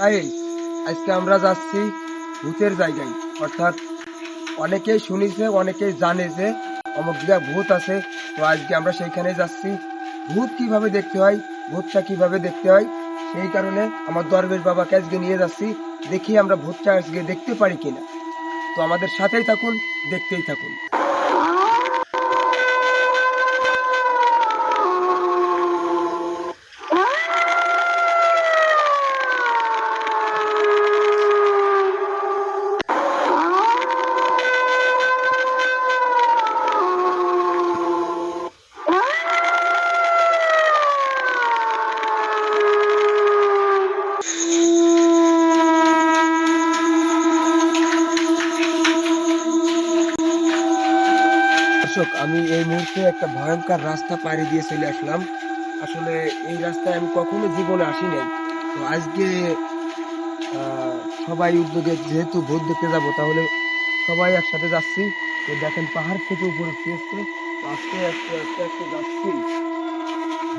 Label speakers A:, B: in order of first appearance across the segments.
A: Guys, আজকে আমরা যাচ্ছি ভূতের জায়গায়। অর্থাৎ অনেকেই শুনেছে, অনেকেই জানে যে অমুক জায়গায় ভূত আছে। তো আজকে আমরা সেইখানে যাচ্ছি। ভূত কিভাবে দেখতে হয়, ভূতটা কিভাবে দেখতে হয়, সেই কারণে আমার দরবেশ বাবাকে আজকে নিয়ে যাচ্ছি। দেখি আমরা ভূতটা আজকে দেখতে পারি কিনা। তো আমাদের সাথেই থাকুন, দেখতেই থাকুন। দর্শক, আমি এই মুহূর্তে একটা ভয়ঙ্কর রাস্তা পাড়ি দিয়ে চলে আসলাম। আসলে এই রাস্তায় আমি কখনো জীবনে আসি নাই। তো আজকে আহ, সবাই উদ্যোগে যেহেতু ভোট দেখতে যাব, তাহলে সবাই একসাথে যাচ্ছি। তো দেখেন পাহাড় থেকে উপরে উঠতে এসছে। তো আস্তে আস্তে আস্তে আস্তে যাচ্ছি।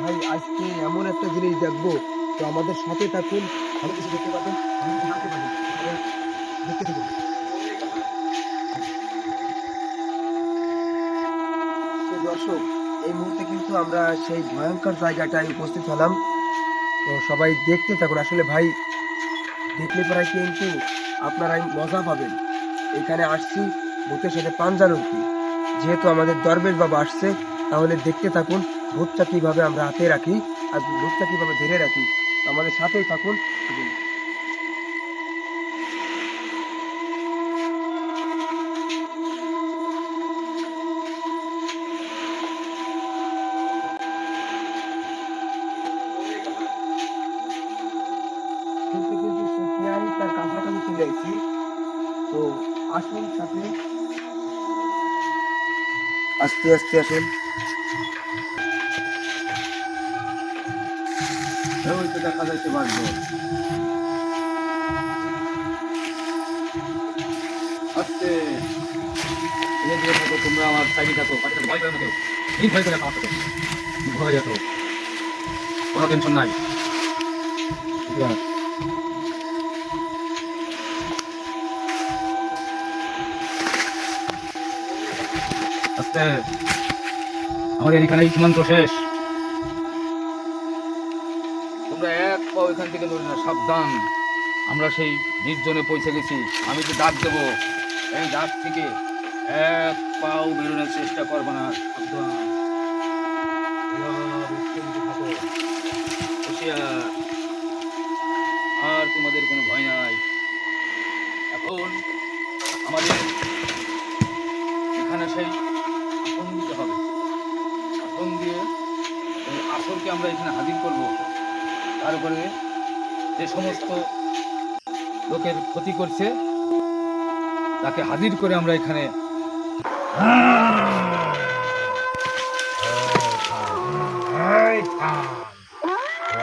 A: ভাই, আজকে এমন একটা জিনিস দেখবো। তো আমাদের সাথে থাকুন, ভালো কিছু দেখতে পাবেন, ভালো কিছু জানতে পারবেন। তাহলে দেখতে থাকুন। তো দর্শক, এই মুহূর্তে কিন্তু আমরা সেই ভয়ঙ্কর জায়গাটায় উপস্থিত হলাম। তো সবাই দেখতে থাকুন। আসলে ভাই, দেখলে পরে কিন্তু আপনারাই মজা পাবেন। এখানে আসছি ভূতের সাথে পাঞ্জা লড়তে। যেহেতু আমাদের দরবেশ বাবা আসছে, তাহলে দেখতে থাকুন ভূতটা কিভাবে আমরা হাতে রাখি আর ভূতটা কিভাবে ধরে রাখি। তো আমাদের সাথেই থাকুন। কিন্তু কিন্তু সে প্রায় তার কাছাকাছি চলে এসেছি। তো আসুন সাথে, আস্তে আস্তে আসুন। ওই তো দেখা যাচ্ছে বাঘ।
B: আস্তে ধীরে ধীরে থাকো, তোমরা আমার সাইডে থাকো, পাশে ভয় করে না কেউ। এই ভয় করে আমার সাথে ভয় যেত, কোনো টেনশন নাই। আস্তে, আমাদের এখানেই সীমান্ত শেষ। তোমরা এক পাও এখান থেকে নড়বে না, সাবধান। আমরা সেই নির্জনে পৌঁছে গেছি। আমি যে ডাক দেবো, এই ডাক থেকে এক পাও বেরোনোর চেষ্টা করবো না, সাবধান। থাকো, হুঁশিয়ার। আর তোমাদের কোনো ভয় নাই। এখন আমাদের এখানে সেই আসন দিতে হবে। আসন দিয়ে এই আসনকে আমরা এখানে হাজির করব। তারপরে যে সমস্ত লোকের ক্ষতি করছে তাকে হাজির করে আমরা এখানে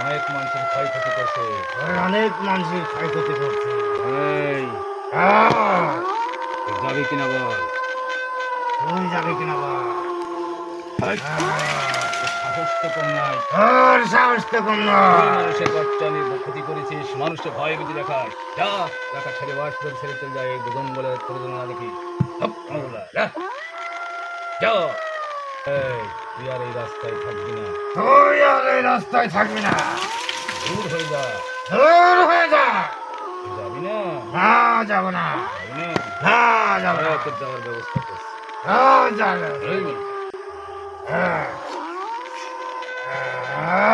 B: অনেক মানুষের ক্ষয়ক্ষতি করছে,
C: অনেক মানুষের ক্ষয়ক্ষতি করছে।
B: এই তুই যাবি কিনা বল?
C: তুই যাবে কিনা বল?
B: তোর সাহস তো কম নাই।
C: তোর সাহস তো কম
B: তুই
C: নয়।
B: মানুষের কষ্টানি ক্ষতি করেছিস, মানুষকে ভয় ভীতি দেখাস। যা এলাকা ছেড়ে বাস করে ছেড়ে চলে যায়, এই জঙ্গলের প্রয়োজন না দেখি। হপ, আমগুলা, যা, যা। এই, তুই আর এই রাস্তায় থাকবি না,
C: তুই আর এই রাস্তায় থাকবি না।
B: দূর হয়ে যা।
C: দূর হয়ে যা।
B: তুই যাবি না?
C: না, যাবো না।
B: যাবি না?
C: না, যাবো না।
B: তোর যাওয়ার ব্যবস্থা করছি।
C: যাবো।
B: এই,
C: হ্যাঁ। হ্যাঁ।